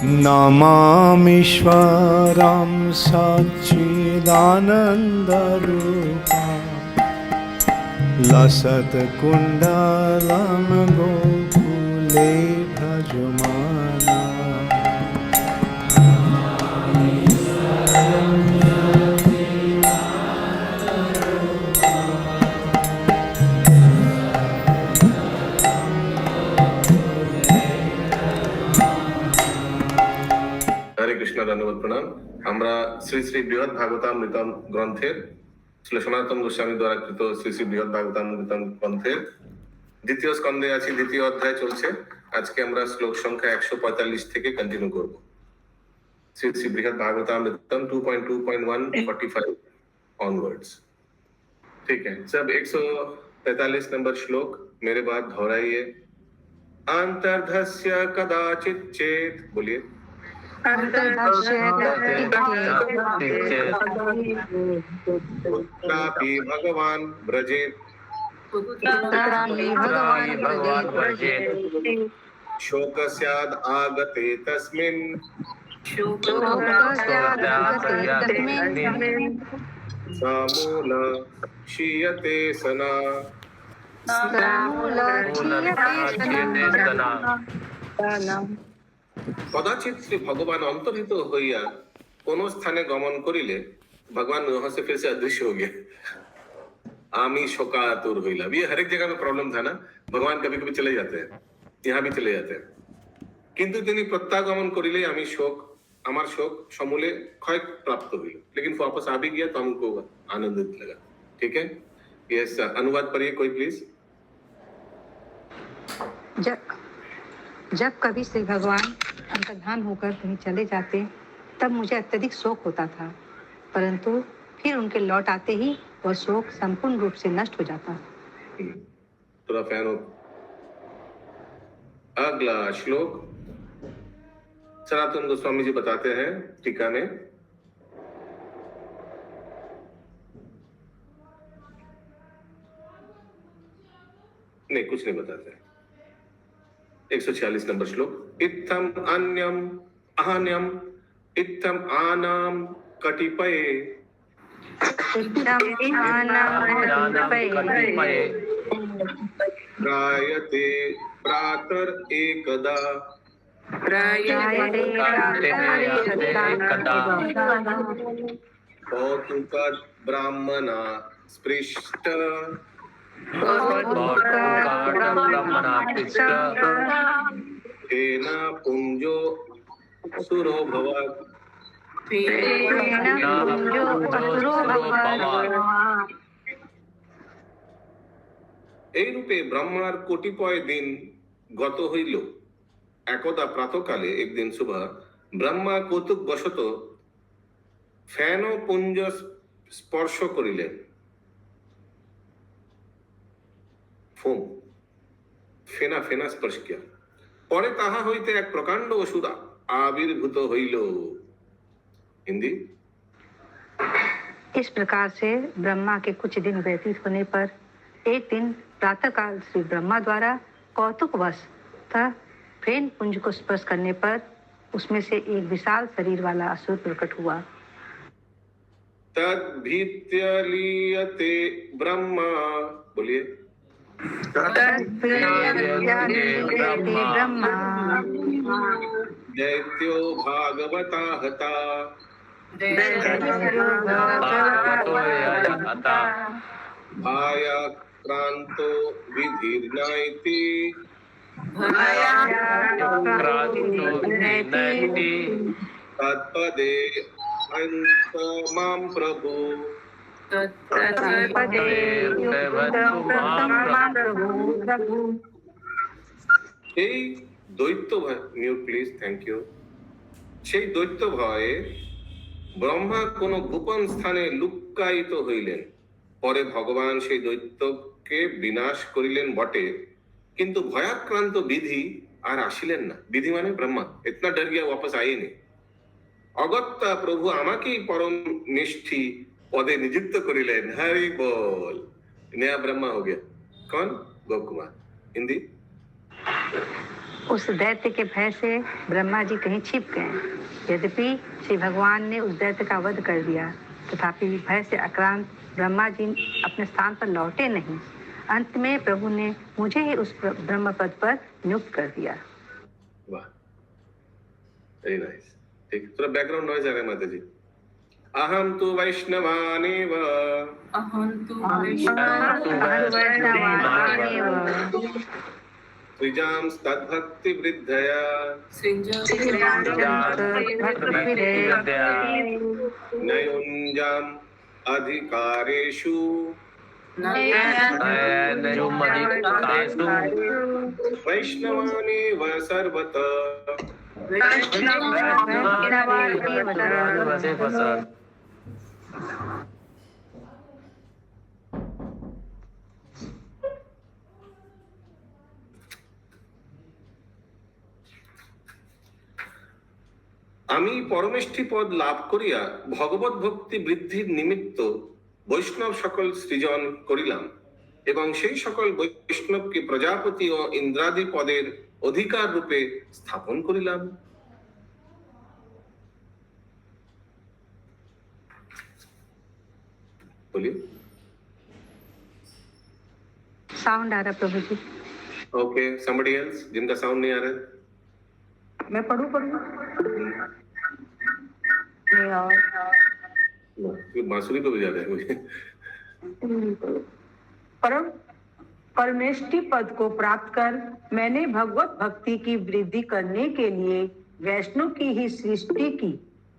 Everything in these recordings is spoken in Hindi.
नमामीश्वरं सच्चिदानन्दरूपं लसत्कुण्डलं गोकुले भजमाना। हरे कृष्ण धन्यवाद प्रणाम। আমরা শ্রী শ্রী বৃহৎ ভাগবতামৃতম গ্রন্থের শ্রী সনাতন গোস্বামী দ্বারা কৃত শ্রী শ্রী বৃহৎ ভাগবতামৃতম গ্রন্থের দ্বিতীয় স্কন্ধে আছি, দ্বিতীয় অধ্যায় চলছে। আজকে আমরা শ্লোক সংখ্যা 145 থেকে কন্টিনিউ করব। श्री श्री बृहद भागवतामृतम 2.2.145 ऑनवर्ड्स। ठीक है, सब 143 नंबर श्लोक मेरे बाद दोहराइए। अंतर्धस्य कदाचित चेत, बोलिए। पुत्रापि भगवान व्रजेत, शोक स्याद् आगते तस्मिन्, समूल क्षीयते सना। कदाचित श्री भगवान अंतर्हित होइया कोनो स्थाने गमन करिले भगवान वहां से फिर से अदृश्य हो गया। आमी शोकातुर होइला। ये हर एक जगह में प्रॉब्लम था ना, भगवान कभी कभी चले जाते हैं, यहाँ भी चले जाते हैं, किंतु তিনি प्रत्यागमन करिले आमी शोक, हमार शोक समूले क्षय प्राप्त हुई, लेकिन वापस आ भी गया तो हमको आनंदित लगा। ठीक है, ये अनुवाद पढ़िए कोई प्लीज। जब कभी श्री भगवान अंतर्धान होकर कहीं चले जाते तब मुझे अत्यधिक शोक होता था, परंतु फिर उनके लौट आते ही वह शोक संपूर्ण रूप से नष्ट हो जाता। थोड़ा फैन हो। अगला श्लोक सनातन गोस्वामी जी बताते हैं टीका में। नहीं, कुछ नहीं बताते। 146 नंबर श्लोक। इत्थम अन्यम अहन्यम इत्थम आनाम कटिपये, प्रायते प्रातर एकदा, कौतुकात् ब्राह्मणा स्पृष्ट, तेन पुंजो सुरो भवत्। এই রূপে ব্রহ্মার কোটিপয় দিন গত হইল। একদা প্রাতকালে একদিন সুবহ ব্রহ্মা কৌতুক বশত ফেন পুঞ্জ স্পর্শ করিলেন। ফোম ফেনা ফেনা স্পর্শ কিয়া, পরে তাহা হইতে এক প্রকাণ্ড অসুর আবির্ভূত হইল। हिंदी। इस प्रकार से ब्रह्मा के कुछ दिन व्यतीत होने पर एक दिन प्रातःकाल श्री ब्रह्मा द्वारा कौतुकवश तथा फेन पुंज को स्पर्श करने पर उसमें से एक विशाल शरीर वाला असुर प्रकट हुआ। तद्भीत्य लीयते ब्रह्मा, बोलिए। दैत्यो भागवता हता, भायाक्रांतो विधिर्नाइति, तत्पदे अंत मां प्रभु। এই দৈত্য ভয়, মিউট প্লিজ, থ্যাংক ইউ। সেই দৈত্য ভয়ে ব্রহ্মা কোন গোপন স্থানে লুক্কায়িত হইলেন। পরে ভগবান সেই দৈত্যকে বিনাশ করিলেন বটে, কিন্তু ভয়াক্রান্ত বিধি আর আসিলেন না। বিধি মানে ব্রহ্মা इतना डर गया, वापस आए नहीं। অগত্যা প্রভু আমাকেই পরম নিষ্ঠি पदे नियुक्त करिलेन। हरि बोल। नया ब्रह्मा हो गया। कौन? गोप कुमार। हिंदी। उस दैत्य के भय से ब्रह्मा जी कहीं छिप गए। यद्यपि श्री भगवान ने उस दैत्य का वध कर दिया, तथापि भय से आक्रांत ब्रह्मा जी अपने स्थान पर लौटे नहीं। अंत में प्रभु ने मुझे ही उस ब्रह्म पद पर नियुक्त कर दिया। वाह, वेरी नाइस। ठीक, थोड़ा बैकग्राउंड नॉइज आ रहा है माता जी। अहम तु वैष्णवानेव त्रिजां तद्भक्ति वृद्धया नयुञ्जाम् अधिकारेषु वैष्णवानेव सर्वतः। আমি পরমেষ্ঠি পদ লাভ করিয়া ভগবত ভক্তি বৃদ্ধির নিমিত্ত বৈষ্ণব সকল সৃজন করিলাম এবং সেই সকল বৈষ্ণবকে প্রজাপতি ও ইন্দ্রাদি পদের অধিকার রূপে স্থাপন করিলাম। बोलिए। साउंड आ रहा प्रभु जी। ओके, somebody else जिनका साउंड नहीं आ रहा है? मैं पढ़ूं बांसुरी पे बजा रहे हैं मुझे। परमेष्ठी पद को प्राप्त कर मैंने भगवत भक्ति की वृद्धि करने के लिए वैष्णव की ही सृष्टि की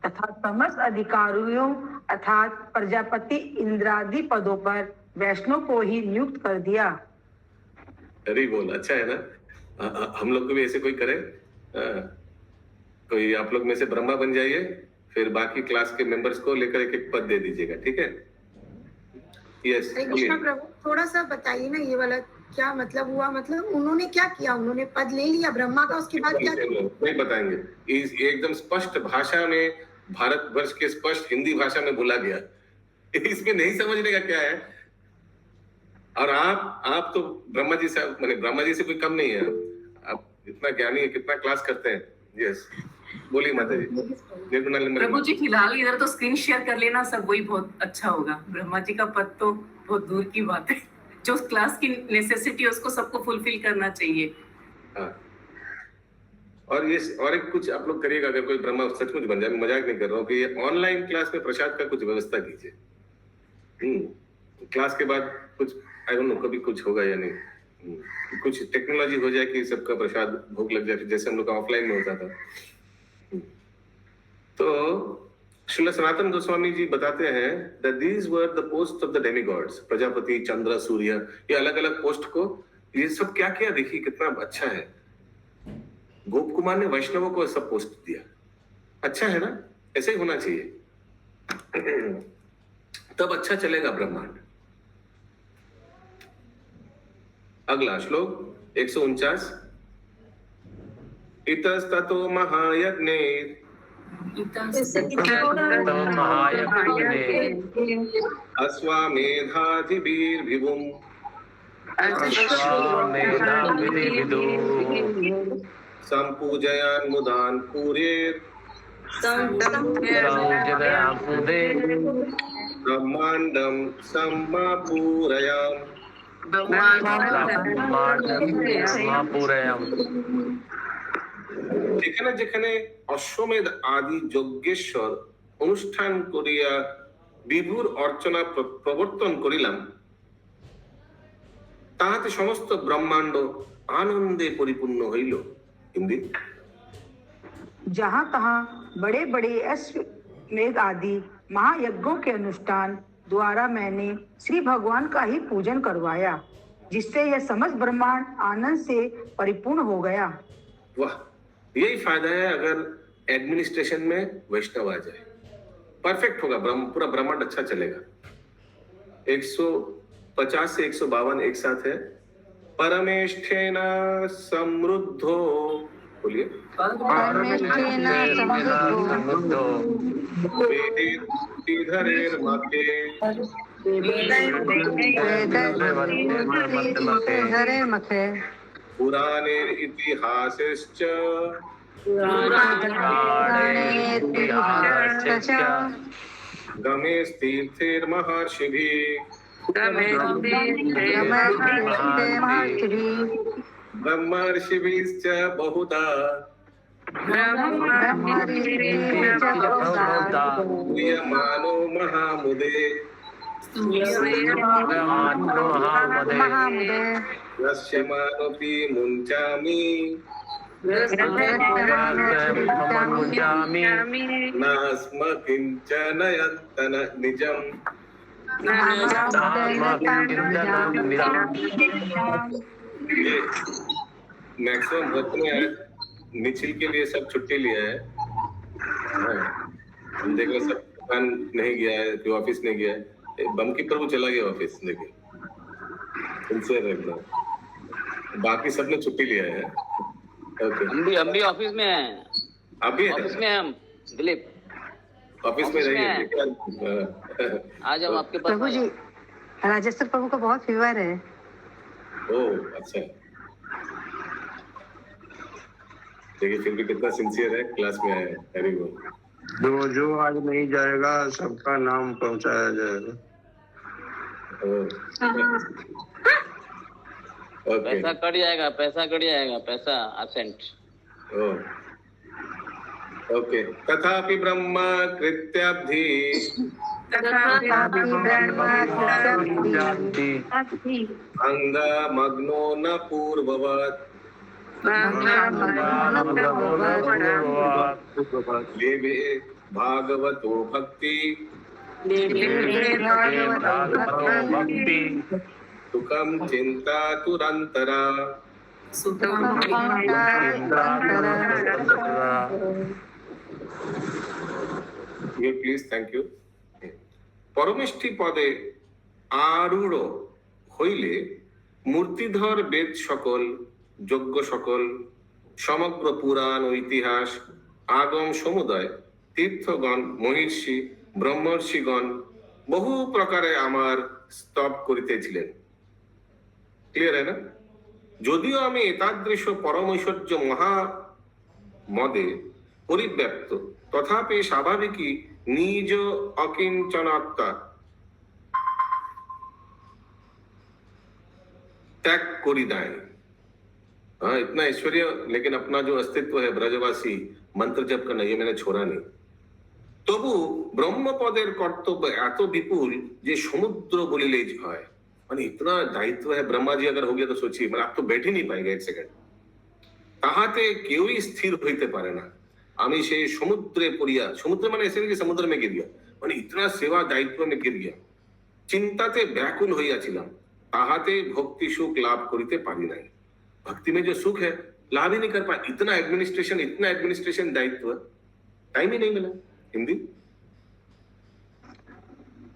तथा समस्त अधिकारियों अर्थात प्रजापति इंद्रादि पदों पर वैष्णव को ही नियुक्त कर दिया। अरे बोल, अच्छा है ना। हम लोग को भी ऐसे कोई करे। कोई आप लोग में से ब्रह्मा बन जाइए, फिर बाकी क्लास के मेंबर्स को लेकर एक एक पद दे दीजिएगा, ठीक है? यस। कृष्ण प्रभु, थोड़ा सा बताइए ना, ये वाला क्या मतलब हुआ? मतलब उन्होंने क्या किया? उन्होंने पद ले लिया ब्रह्मा का, उसके बाद क्या किया? नहीं बताएंगे। एकदम स्पष्ट भाषा में, भारतवर्ष के स्पष्ट हिंदी भाषा में बोला गया। इसमें नहीं समझने का क्या है। और आप तो ब्रह्मा जी से, मैंने ब्रह्मा जी से कोई कम नहीं है। आप इतना ज्ञानी है, कितना क्लास करते हैं। यस, बोलिए माता जी। प्रभु जी फिलहाल इधर तो स्क्रीन शेयर कर लेना सब, वही बहुत अच्छा होगा। ब्रह्मा जी का पद तो बहुत दूर की बात है, जो क्लास की नेसेसिटी है उसको सबको फुलफिल करना चाहिए। हाँ। और ये और एक कुछ आप लोग करिएगा, अगर कोई ब्रह्मा सचमुच बन जाए, मैं मजाक नहीं कर रहा हूँ, कि ये ऑनलाइन क्लास में प्रसाद का कुछ व्यवस्था कीजिए। क्लास के बाद कुछ आई डोंट नो कभी कुछ होगा या नहीं, कुछ टेक्नोलॉजी हो जाए कि सबका प्रसाद भोग लग जाए, जैसे हम लोग का ऑफलाइन में होता था। तो श्रील सनातन गोस्वामी जी बताते हैं that these were the posts of the demigods, Prajapati, चंद्र, सूर्य, ये अलग अलग पोस्ट को, ये सब क्या किया देखिए, कितना अच्छा है। गोप कुमार ने वैष्णवों को सब पोस्ट दिया। अच्छा है ना, ऐसे ही होना चाहिए, तब अच्छा चलेगा ब्रह्मांड। अगला श्लोक 149। इतस्ततो महायज्ञे अश्वमेधाधिभिर्विभुम् संपूजयान् मुदान् पूरेत् ब्रह्माण्डं सम्पूरयाम्। যেখানে যেখানে অশ্বমেধ আদি যজ্ঞেশ্বর অনুষ্ঠান করিয়া বিভুর অর্চনা প্রবর্তন করিলাম, তাহাতে সমস্ত ব্রহ্মাণ্ড आनंदे परिपूर्ण हईल। हिंदी। जहाँ तहाँ बड़े बड़े अश्वमेध आदि महायज्ञों के अनुष्ठान द्वारा मैंने श्री भगवान का ही पूजन करवाया, जिससे यह समस्त ब्रह्मांड आनंद से परिपूर्ण हो गया। वाह, यही फायदा है अगर एडमिनिस्ट्रेशन में वैष्णव आ जाए, परफेक्ट होगा, पूरा ब्रह्मांड अच्छा चलेगा। 150 से 152 एक साथ है। परमेष्ठेन समृद्धो, बोलिए। परमेष्ठेन समृद्धो वेदैर्धरेर् मते पुराणेरितिहासश्च गमेस्तीर्थैर्महर्षिभिः ब्रह्मर्षिभिश्च बहुधा स्तूयमानो महामुदे दृश्यमानोऽपि मुञ्चामि न स्म किञ्चन यत्तन निजम्। मैक्सिमम भक्त में है, निखिल के लिए सब छुट्टी लिया है। हम देख रहे सब दुकान नहीं गया है, जो ऑफिस नहीं गया है। बम की प्रभु चला गया ऑफिस, देखिए सिंसियर रखना। बाकी सबने छुट्टी लिया है। ओके, हम भी ऑफिस में हैं। अभी ऑफिस में हैं हम, दिलीप ऑफिस में रहिए। आज हम आपके पास प्रभु जी, राजेश्वर प्रभु का बहुत फीवर है। ओह अच्छा, देखिए फिर भी कितना सिंसियर है, क्लास में आया है। Very good. जो आज नहीं जाएगा सबका नाम पहुंचाया जाएगा। ओके, पैसा कट जाएगा, पैसा एब्सेंट। ओके, तथापि ब्रह्म कृत्याब्धि अंगमग्नो न पूर्ववत् लेवे भागवतो भक्ति सुखम चिंता तुरंतरा। Please, thank you. परमेष्ठी पदे आरूढ़ হইলে মূর্তিধর বেদ সকল, যজ্ঞ সকল, সমগ্র পুরাণ ও ইতিহাস, আগম সমুদয়, তীর্থগণ, মহিষী, ব্রহ্মর্ষিগণ বহু প্রকারে আমার স্তব করিতেছিলেন। ক্লিয়ার है ना? যদিও আমি এতাদৃশ পরমৈশ্বর্য মহামদে পরিব্যাপ্ত, তথাপি স্বাভাবিকই নিজ অকিঞ্চনাত্মা त्याग कोरी दाए। हाँ, इतना ऐश्वर्य, लेकिन अपना जो अस्तित्व है ब्रजवासी, मंत्र जप करना, ये मैंने छोड़ा नहीं। তবু ব্রহ্মপদের কর্তব্য এত বিপুল যে সমুদ্র বলিলেই হয়। মানে इतना दायित्व है, ब्रह्मा जी अगर हो गया तो सोचिए, मतलब आप तो बैठ ही नहीं पाएंगे एक सेकंड। তাহাতে কেউই স্থির হইতে পারে না। আমি সেই সমুদ্রে পড়িয়া, সমুদ্র মানে ऐसे नहीं कि समुद्र में गिर गया, মানে इतना सेवा दायित्व में गिर गया। চিন্তাতে ব্যাকুল হইয়াছিলাম, তাহাতে भक्ति सुख लाभ करिते पारी নাই। भक्ति में जो सुख है लाभ ही नहीं कर पाए। इतना एडमिनिस्ट्रेशन दायित्व, टाइम ही नहीं मिला। हिंदी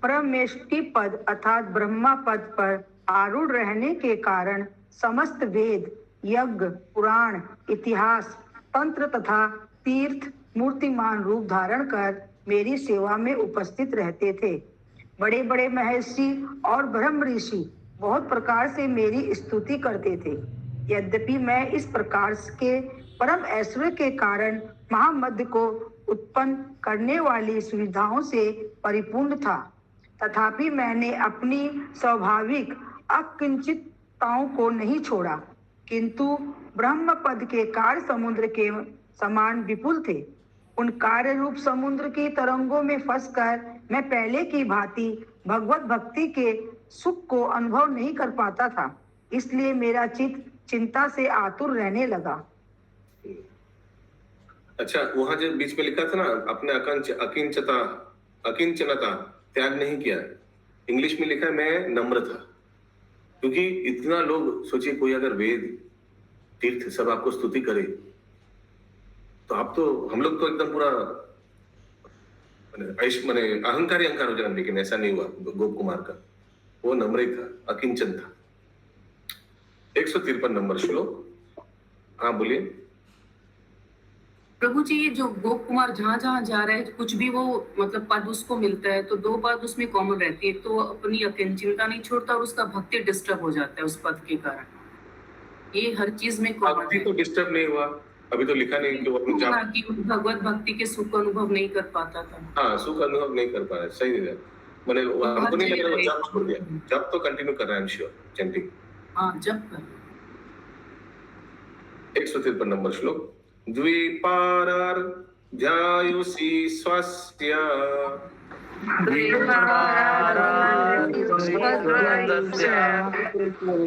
परमेष्टि पद अर्थात ब्रह्मा पद पर आरूढ़ रहने के कारण समस्त वेद, यज्ञ, पुराण, इतिहास, तंत्र तथा तीर्थ मूर्तिमान रूप धारण कर मेरी सेवा में उपस्थित रहते थे। बड़े बड़े महर्षि और ब्रह्म ऋषि बहुत प्रकार से मेरी स्तुति करते थे। यद्यपि मैं इस प्रकार के परम ऐश्वर्य के कारण महामध्य को उत्पन्न करने वाली सुविधाओं से परिपूर्ण था, तथापि मैंने अपनी स्वाभाविक अकिंचितताओं को नहीं छोड़ा, किंतु ब्रह्म पद के कार्य समुद्र के समान विपुल थे। उन कार्य रूप समुद्र की तरंगों में फंसकर मैं पहले की भांति भगवत भक्ति के सुख को अनुभव नहीं कर पाता था, इसलिए मेरा चित्त चिंता से आतुर रहने लगा। अच्छा, वहां जो बीच में लिखा था ना, अपने अकिंचनता त्याग नहीं किया, इंग्लिश में लिखा है मैं नम्र था। क्योंकि इतना लोग, सोचिए कोई अगर वेद, तीर्थ सब आपको स्तुति करे तो आप तो, हम लोग तो एकदम पूरा मैंने अहंकार हो जाए, लेकिन ऐसा नहीं हुआ गोप कुमार का। वो नम्र ही था, अकिंचन था। 153 नंबर श्लोक। हाँ बोलिए। प्रभु जी, ये जो गोप कुमार जहाँ जहाँ जा रहे हैं, कुछ भी वो मतलब पद उसको मिलता है तो दो बात उसमें कॉमन रहती है। तो अपनी अकिंचनता नहीं छोड़ता और उसका भक्ति डिस्टर्ब हो जाता है उस पद के कारण। ये हर चीज में भक्ति कॉमन तो डिस्टर्ब नहीं हुआ, अभी तो लिखा नहीं कि वो अपनी है जाप, कि भगवत भक्ति के सुख को अनुभव नहीं कर पाता था। हाँ सुख अनुभव नहीं कर पा रहा है, सही है। मैंने हमको नहीं लग रहा वो जप छोड़ दिया, जब तो कंटिन्यू कर रहा है, आई एम श्योर चैंटिंग। हाँ जब कर 153 नंबर श्लोक। द्विपारार्ध्यायुषी स्वस्य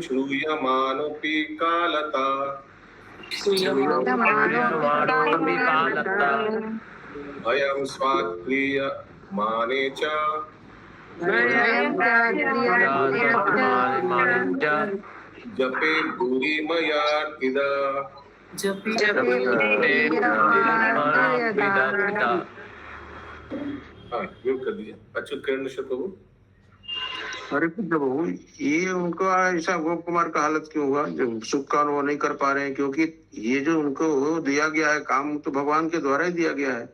श्रूयमानोऽपि कालता भयं स्वाक्रियमाणे च जपे भूरि मयार्पिदा। हाँ म्यूट कर दीजिए। अच्युत किरण प्रभु। अरे प्रभु, ये उनको ऐसा गोप कुमार का हालत क्यों हुआ जो सुख का अनुभव नहीं कर पा रहे हैं? क्योंकि ये जो उनको दिया गया है काम तो भगवान के द्वारा ही दिया गया है।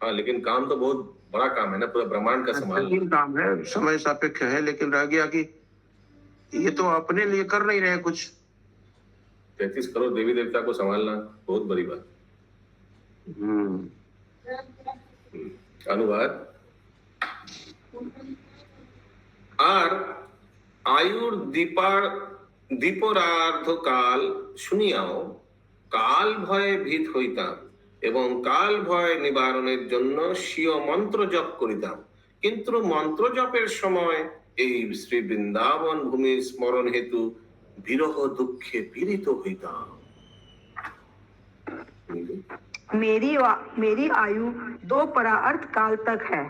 हाँ लेकिन काम तो बहुत बड़ा काम है ना, पूरा ब्रह्मांड का संभालना काम है, समय सापेक्ष है, लेकिन रह गया कि ये तो अपने लिए कर नहीं रहे कुछ। 33 करोड़ देवी देवता को संभालना बहुत बड़ी बात। अनुवाद। আর আয়ুর দীপরার্ধকাল শুনিয়াও কাল ভয়ে ভীত হইতাম এবং কাল ভয় নিবারণের জন্য স্বীয় মন্ত্র জপ করিতাম, কিন্তু মন্ত্র জপের সময় এই শ্রী বৃন্দাবন ভূমি স্মরণ হেতু বিরহ দুঃখে পীড়িত হইতাম। मेरी आयु 2 परार्थ काल तक है।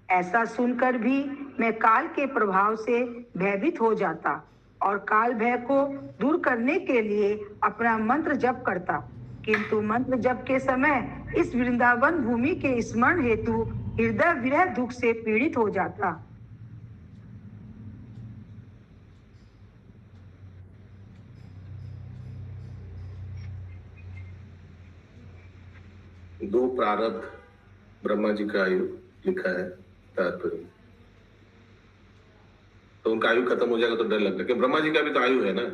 ऐसा सुनकर भी मैं काल के प्रभाव से भयभीत हो जाता और काल भय को दूर करने के लिए अपना मंत्र जप करता, किंतु मंत्र जप के समय इस वृंदावन भूमि के स्मरण हेतु हृदय विरह दुख से पीड़ित हो जाता। दो प्रारब्ध ब्रह्मा जी का आयु लिखा है तात्पर्य, तो उनका आयु खत्म हो जाएगा तो डर लगता है कि ब्रह्मा जी का भी तो आयु है ना।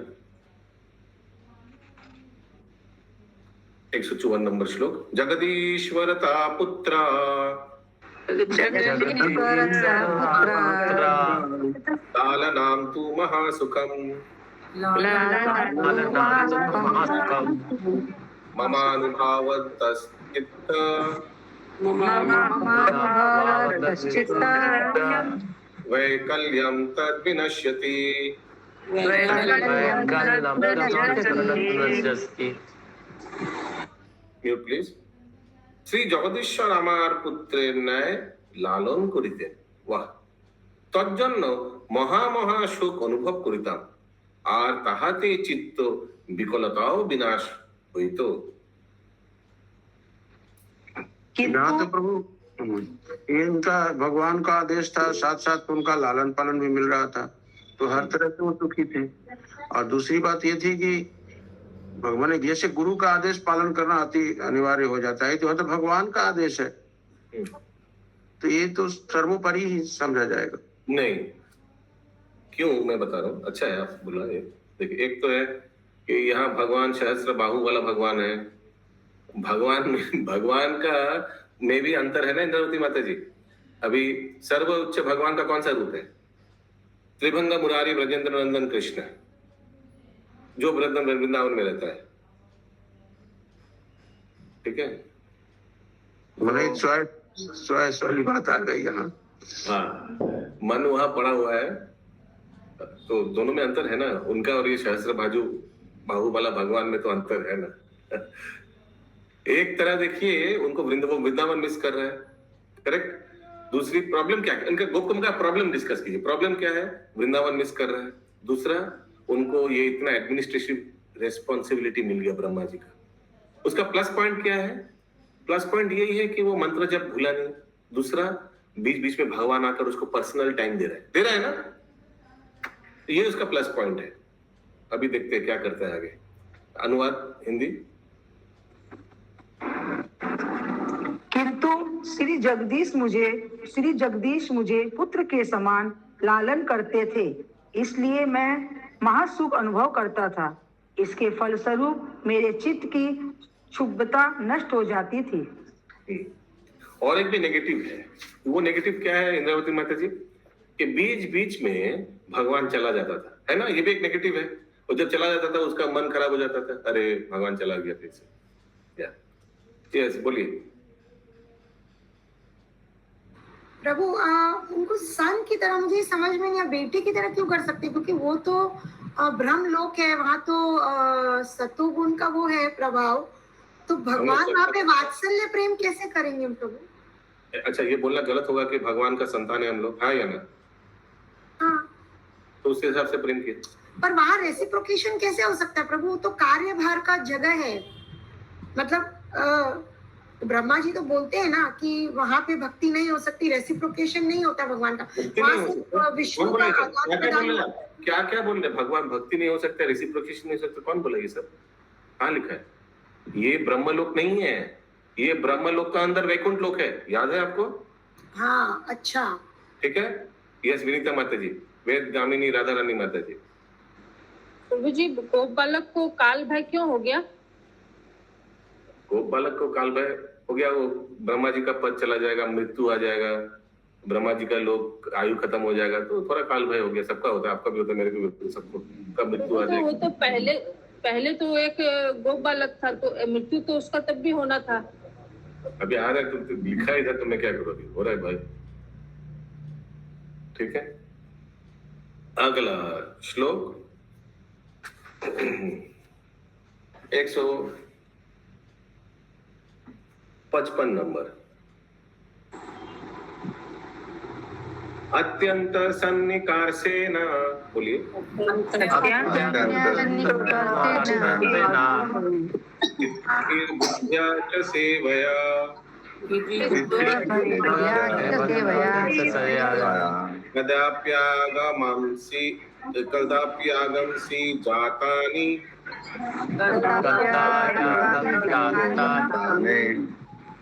154 नंबर श्लोक। जगदीश्वरता पुत्रा लालनां तु महासुखम ममानुभावतश्चित्त वैकल्यं तद्विनश्यति। Mute please. শ্রী জগদীশ্বর আমার পুত্রের ন্যায় লালন করিতেন, বাহ, তজ্জন্য মহা মহা সুখ অনুভব করিতাম, আর তাহাতে চিত্ত বিকলতাও বিনাশ হইত। यहाँ तो प्रभु ये उनका भगवान का आदेश था, साथ साथ उनका लालन पालन भी मिल रहा था, तो हर तरह से वो सुखी थे। और दूसरी बात ये थी कि भगवान ने जैसे गुरु का आदेश पालन करना अति अनिवार्य हो जाता है, तो वह तो भगवान का आदेश है, तो ये तो सर्वोपरि ही समझा जाएगा। नहीं, क्यों मैं बता रहा हूँ। अच्छा है आप बोला ये। देखिए एक तो है कि यहाँ भगवान सहस्त्र बाहु वाला भगवान है, भगवान का में भी अंतर है ना इंद्रावती माता जी। अभी सर्वोच्च भगवान का कौन सा रूप है? त्रिभंग मुरारी ब्रजेंद्र नंदन कृष्ण, जो वृंदावन में रहता है, ठीक है। वाली बात आ गई यहाँ। हाँ, मन वहां पड़ा हुआ है, तो दोनों में अंतर है ना, उनका और ये सहस्त्र बाहु वाला भगवान में तो अंतर है ना। एक तरह देखिए उनको वृंदावन मिस कर रहा है, करेक्ट। दूसरी प्रॉब्लम क्या है इनका, गोपकुम का प्रॉब्लम डिस्कस कीजिए। प्रॉब्लम क्या है? वृंदावन मिस कर रहा है। दूसरा, उनको ये इतना एडमिनिस्ट्रेटिव रेस्पॉन्सिबिलिटी मिल गया ब्रह्मा जी का। उसका प्लस पॉइंट क्या है? प्लस पॉइंट यही है कि वो मंत्र जब भूला नहीं। दूसरा, बीच बीच में भगवान आकर उसको पर्सनल टाइम दे रहा है ना, ये उसका प्लस पॉइंट है। अभी देखते हैं क्या करता है आगे। अनुवाद हिंदी। किंतु श्री जगदीश मुझे पुत्र के समान लालन करते थे, इसलिए मैं महासुख अनुभव करता था। इसके फलस्वरूप मेरे चित्त की क्षुब्धता नष्ट हो जाती थी। और एक भी नेगेटिव है। वो नेगेटिव क्या है इंद्रावती माता जी? कि बीच बीच में भगवान चला जाता था, है ना? ये भी एक नेगेटिव है। और जब चला जाता था उसका मन खराब हो जाता था, अरे भगवान चला गया फिर से। यस, बोलिए। प्रभु उनको सन की तरह मुझे समझ में नहीं आया, बेटे की तरह क्यों कर सकते? क्योंकि वो तो ब्रह्म लोक है, वहां तो सत्वगुण का वो है प्रभाव, तो भगवान वहां पे वात्सल्य प्रेम कैसे करेंगे प्रभु? अच्छा, ये बोलना गलत होगा कि भगवान का संतान है हम लोग, हाँ या ना? हाँ, तो उसके हिसाब से प्रेम किया। पर वहां रेसिप्रोकेशन कैसे हो सकता है प्रभु? तो कार्यभार का जगह है। मतलब ब्रह्मा जी तो बोलते हैं ना कि वहां पे भक्ति नहीं हो सकती, रेसिप्रोकेशन नहीं होता भगवान का। वहां से विष्णु का क्या क्या बोल रहे? भगवान भक्ति नहीं हो सकता, रेसिप्रोकेशन नहीं हो सकता, कौन बोला ये सब? कहाँ लिखा है? ये ब्रह्मलोक नहीं है, ये ब्रह्मलोक का अंदर वैकुंठ लोक है, याद है आपको? हाँ, अच्छा, ठीक है। यस, विनीता माता जी, वेद गामिनी राधा रानी माता जी। प्रभु जी, गोप बालक को काल भय क्यों हो गया? गोप बालक को काल भय हो गया, वो ब्रह्मा जी का पद चला जाएगा, मृत्यु आ जाएगा, ब्रह्मा जी का लोक आयु खत्म हो जाएगा, तो थोड़ा काल भय हो गया। सबका होता है, आपका भी होता है, मेरे भी होता है, सबको कब मृत्यु आ जाएगी। वो तो पहले तो एक गोप बालक था, तो मृत्यु तो उसका तब भी होना था। अभी आ रहा है, तो लिखा है इधर, तो मैं क्या करूँ? अभी हो रहा है भाई। ठीक है, अगला श्लोक 155 नंबर। अत्यंत सन्निकर्षेण, बोलिए। बुद्ध्या च सेवया कदाप्यागमंसि जातानि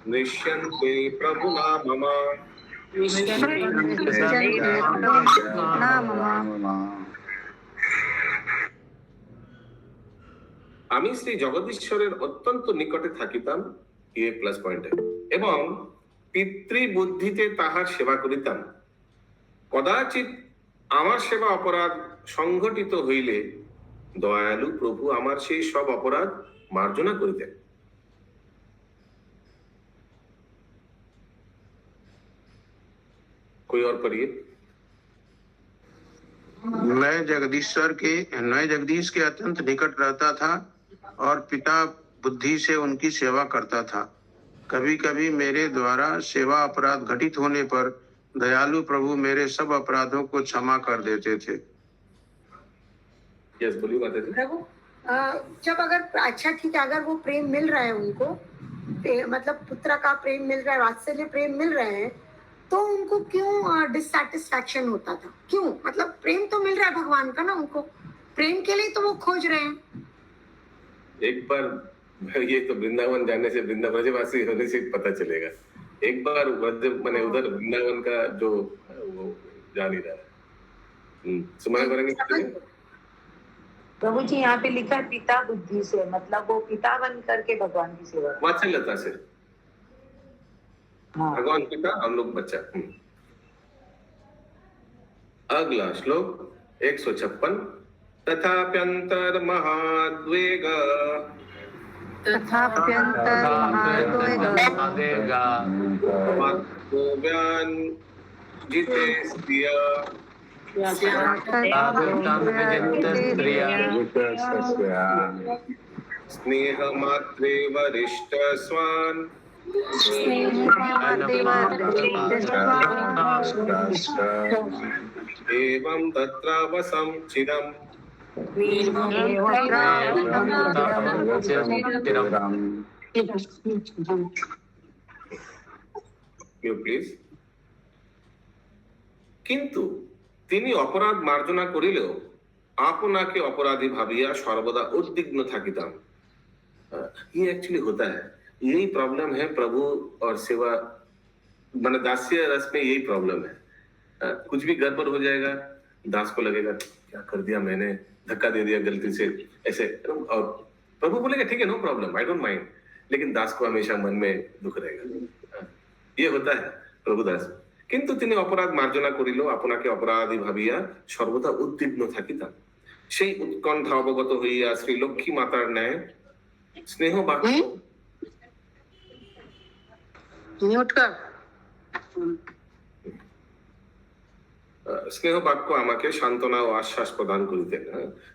नश्यन्ते प्रभुना मम। আমি শ্রী জগদীশ্বরের অত্যন্ত নিকটে থাকিতাম, এ প্লাস পয়েন্ট, এবং পিতৃবুদ্ধিতে তাহার সেবা করিতাম। কদাচিৎ আমার সেবা অপরাধ সংঘটিত হইলে দয়ালু প্রভু আমার সেই সব অপরাধ মার্জনা করিতেন। कोई और पढ़िए। मैं जगदीश के अत्यंत निकट रहता था और पिता बुद्धि से उनकी सेवा करता था। कभी कभी मेरे द्वारा सेवा अपराध घटित होने पर दयालु प्रभु मेरे सब अपराधों को क्षमा कर देते थे। यस, बोलिए माता जी। प्रभु जब अगर अच्छा ठीक है, अगर वो प्रेम मिल रहा है उनको, मतलब पुत्र का प्रेम मिल रहा है, वात्सल्य प्रेम मिल रहे हैं, तो उनको क्यों डिससैटिस्फैक्शन होता था? क्यों? मतलब प्रेम तो मिल रहा है भगवान का ना, उनको प्रेम के लिए तो वो खोज रहे हैं। एक बार ये तो वृंदावन जाने से, ब्रजवासी होने से पता चलेगा। एक बार मैंने उधर वृंदावन का जो वो जान ही रहा है। सुमन करेंगे प्रभु जी यहाँ पे लिखा है पिता बुद्धि से, मतलब वो पिता बन करके भगवान की सेवा। वात्सल्यता से। हाँ। भगवान पिता, हम लोग बच्चा। अगला श्लोक 156। तथाप्यंतर महाद्वेग जिते स्त्रिया स्नेह मात्रे वरिष्ठ स्वान एवं तत्रावसं चिदम्। প্লিজ। কিন্তু তিনি অপরাধ মার্জনা করিলেও আপনাকে অপরাধী ভাবিয়া সর্বদা उद्विग्न থাকিতাম। ये एक्चुअली होता है, यही प्रॉब्लम है प्रभु और सेवा, माने दास्य रस में यही प्रॉब्लम है। कुछ भी गड़बड़ हो जाएगा, दास को लगेगा क्या कर दिया मैंने, धक्का दे दिया गलती से ऐसे, और प्रभु बोलेगा ठीक है, no problem, I don't mind, लेकिन दास को हमेशा मन में दुख रहेगा। ये होता है प्रभु दास। किंतु তিনি অপরাধ মার্জনা করিল, আপনাকে অপরাধী ভাবিয়া সর্বদা উদ্বিগ্ন থাকিতা। সেই উৎকণ্ঠা অবগত হইয়া শ্রী লক্ষ্মী মাতার ন্যায় স্নেহ বাক্য म्यूट कर। स्नेह वाक्य আমাকে সান্ত্বনা ও আশ্বাস প্রদান করিতেন।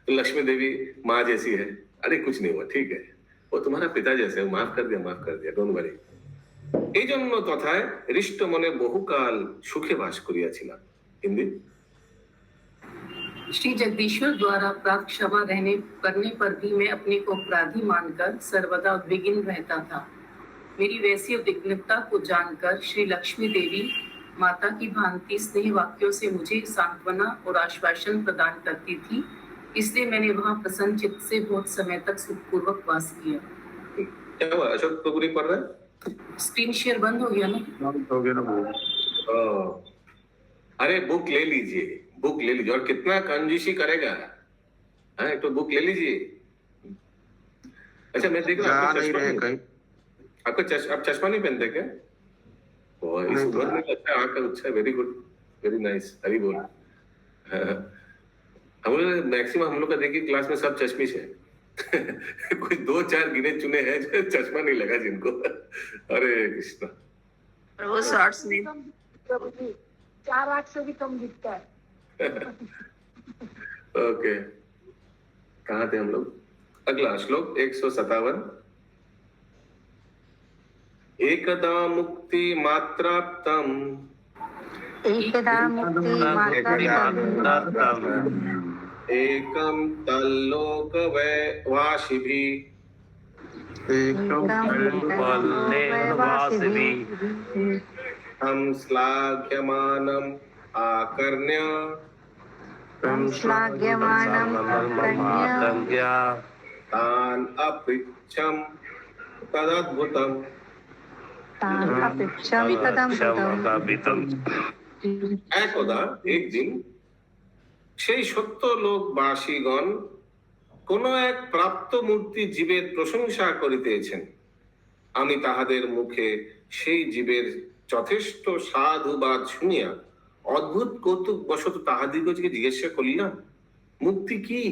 तो लक्ष्मी देवी माँ जैसी है, अरे कुछ नहीं हुआ, ठीक है, वो तुम्हारा पिता जैसे, माफ कर दिया, डोंट वरी। এই জন্য তথায় হৃষ্ট মনে বহুকাল সুখে বাস করিয়াছিলাম। হিন্দি। श्री जगदीश्वर द्वारा प्राप्त क्षमा रहने करने पर भी मैं अपने को अपराधी मानकर सर्वदा उद्विग्न रहता था। मेरी वैसी उद्विग्नता को जानकर श्री लक्ष्मी देवी माता की भांति स्नेह वाक्यों से मुझे सांत्वना और आश्वासन प्रदान करती थी, इसलिए मैंने वहां प्रसन्न चित्त से बहुत समय तक सुखपूर्वक वास किया। क्या हुआ, अशोक तो पूरी पढ़ रहा है? स्क्रीन शेयर बंद हो गया ना? हो गया ना। अरे बुक ले लीजिए, और कितना कंजूसी करेगा। हाँ, तो बुक ले लीजिए। अच्छा, मैं देख रहा हूँ आपको आप चश्मा नहीं पहनते क्या? इस उम्र में अच्छा आँख का अच्छा, वेरी गुड, वेरी नाइस, हरी बोल। हम लोग मैक्सिमम हम लोग का देखिए क्लास में सब चश्मिश है। कुछ 2-4 गिने चुने हैं जो चश्मा नहीं लगा जिनको। अरे कृष्णा, वो शॉर्ट्स में 4-8 से भी कम दिखता है। ओके, कहाँ थे हम लोग? अगला श्लोक 157। एकदा मुक्ति मात्राप्तम एकदा मुक्ति मात्राप्तम एकम तल्लोक वासिभिः हम श्लाघ्यमानम् आकर्ण्य तान् अपृच्छं तदद्भुतम्। একদা একদিন সেই সত্য লোকবাসীগণ কোন এক প্রাপ্ত মূর্তি জীবের প্রশংসা করিতেছেন। আমি তাহাদের মুখে সেই জীবের যথেষ্ট সাধুবাদ শুনিয়া অদ্ভুত কৌতুক বশত তাহাদিগকে জিজ্ঞাসা করিলাম, মুক্তি কি?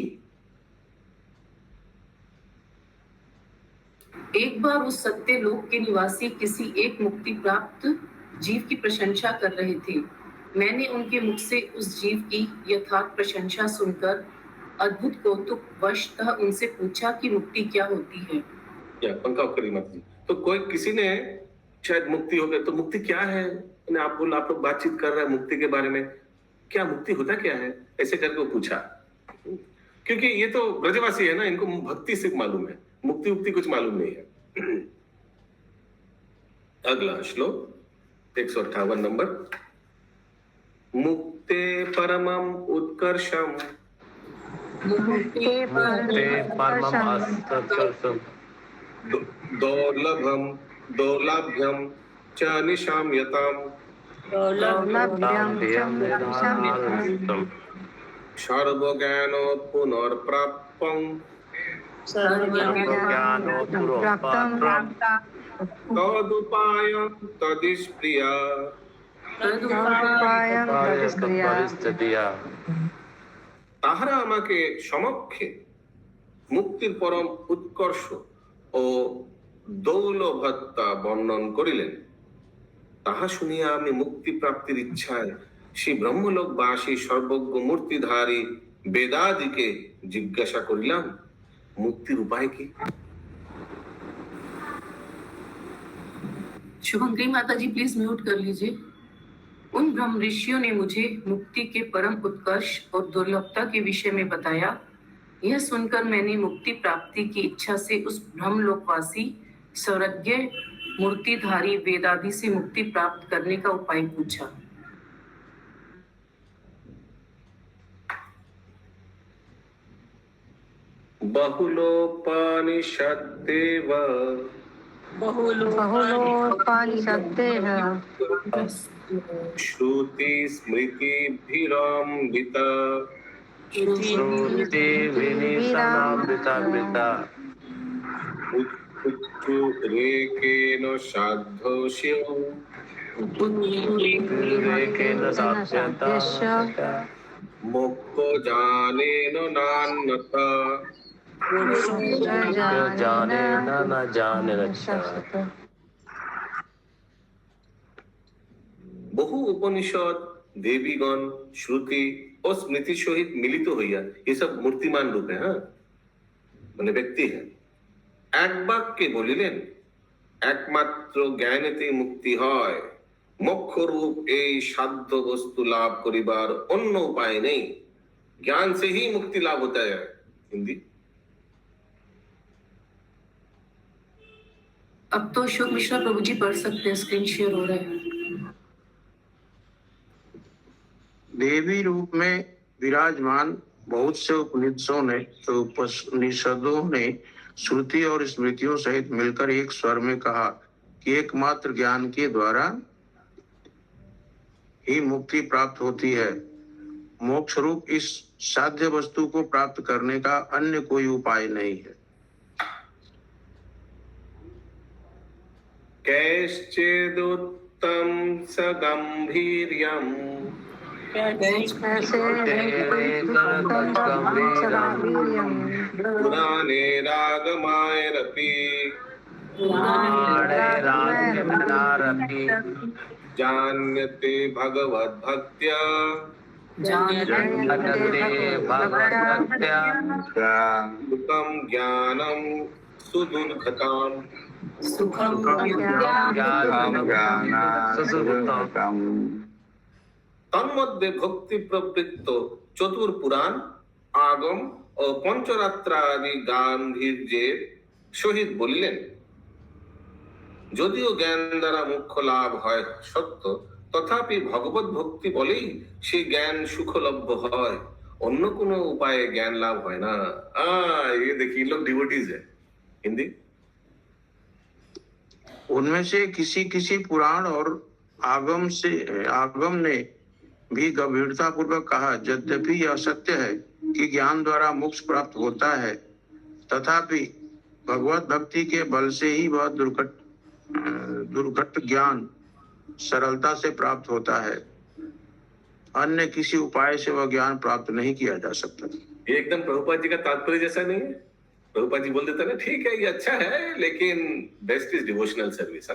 एक बार उस सत्य लोक के निवासी किसी एक मुक्ति प्राप्त जीव की प्रशंसा कर रहे थे। मैंने उनके मुख से उस जीव की यथार्थ प्रशंसा सुनकर अद्भुत कौतुक वशतः उनसे पूछा कि मुक्ति क्या होती है। पंखा करी मत। तो कोई किसी ने शायद मुक्ति हो गया, तो मुक्ति क्या है? आप लोग बातचीत कर रहे हैं मुक्ति के बारे में, क्या मुक्ति होता क्या है, ऐसे करके वो पूछा। क्योंकि ये तो ब्रजवासी है ना, इनको भक्ति से मालूम है, मुक्ति उक्ति कुछ मालूम नहीं है। अगला श्लोक 158 नंबर। मुक्ते परमम उत्कर्षम दौर्लभ्यम च निशाम्यताम् सर्वज्ञानो पुनर्प्राप्तं तदुपायं तदिष्प्रिया। তাহারা আমাকে সমক্ষে মুক্তির পরম উৎকর্ষ ও দৌলভত্তা বর্ণন করিলেন। তাহা শুনিয়া আমি মুক্তি প্রাপ্তির ইচ্ছায় শ্রী ব্রহ্মলোকবাসী সর্বজ্ঞ মূর্তিধারী বেদাদিকে জিজ্ঞাসা করিলাম, মুক্তির উপায় কি? शुभंकरी माता जी प्लीज म्यूट कर लीजिए। उन ब्रह्म ऋषियों ने मुझे मुक्ति के परम उत्कर्ष और दुर्लभता के विषय में बताया। यह सुनकर मैंने मुक्ति प्राप्ति की इच्छा से उस ब्रह्मलोकवासी सर्वज्ञ मूर्तिधारी वेदादि से मुक्ति प्राप्त करने का उपाय पूछा। बहुलोपनिषद्देव बहुलोपनिषद्देव श्रुति स्मृतिभिरमृत श्रुति विनीतमृता उच्चु रेकेन साधोष्यो विवेकेन साध्यता मोक्को जानेन नान्यथा जाने न जाने रक्षा। বহু উপনিষদ দেবীগণ শ্রুতি ও স্মৃতি সহিত মিলিত হইয়া এসব মূর্তিমান রূপে মানে ব্যক্তি এক বাক্যে বলিলেন একমাত্র জ্ঞানেতে মুক্তি হয়, মোক্ষ রূপ এই সাধ্য বস্তু লাভ করিবার অন্য উপায় নেই, জ্ঞান से ही मुक्ति लाभ होता है। हिंदी। अब तो अशोक मिश्रा प्रभु जी पढ़ सकते हैं, स्क्रीन शेयर हो रहा है। देवी रूप में विराजमान बहुत से उपनिषदों ने श्रुति और स्मृतियों सहित मिलकर एक स्वर में कहा कि एकमात्र ज्ञान के द्वारा ही मुक्ति प्राप्त होती है। मोक्ष रूप इस साध्य वस्तु को प्राप्त करने का अन्य कोई उपाय नहीं है। कैश्चिदुत्तम सगंभीर्यम पुराणे रागमायरपि जान्यते भगवद्भक्त्या सुखं ज्ञानं सुदुर्घताम्। তন্মধ্যে ভক্তি প্রবৃত্ত চতুর পুরাণ আগম ও পঞ্চরাত্রাদি গাম্ভীর্যের সহিত বলিলেন, যদিও জ্ঞান দ্বারা মোক্ষ লাভ হয় সত্য, তথাপি ভগবত ভক্তি বলেই সেই জ্ঞান সুখলভ্য হয়, অন্য কোনো উপায়ে জ্ঞান লাভ হয় না। ये देखिए लोग डिवोटीज है। हिंदी। उनमें से किसी किसी पुराण और आगम ने भी गंभीरता पूर्वक कहा, यद्यपि यह सत्य है कि ज्ञान द्वारा मोक्ष प्राप्त होता है, तथापि भगवत भक्ति के बल से ही वह दुर्घट ज्ञान सरलता से प्राप्त होता है, अन्य किसी उपाय से वह ज्ञान प्राप्त नहीं किया जा सकता। ये एकदम प्रभुपाद जी का तात्पर्य जैसा नहीं है। प्रभुपाद जी बोल देते ना, ठीक है ये अच्छा है लेकिन बेस्ट इज डिवोशनल सर्विस।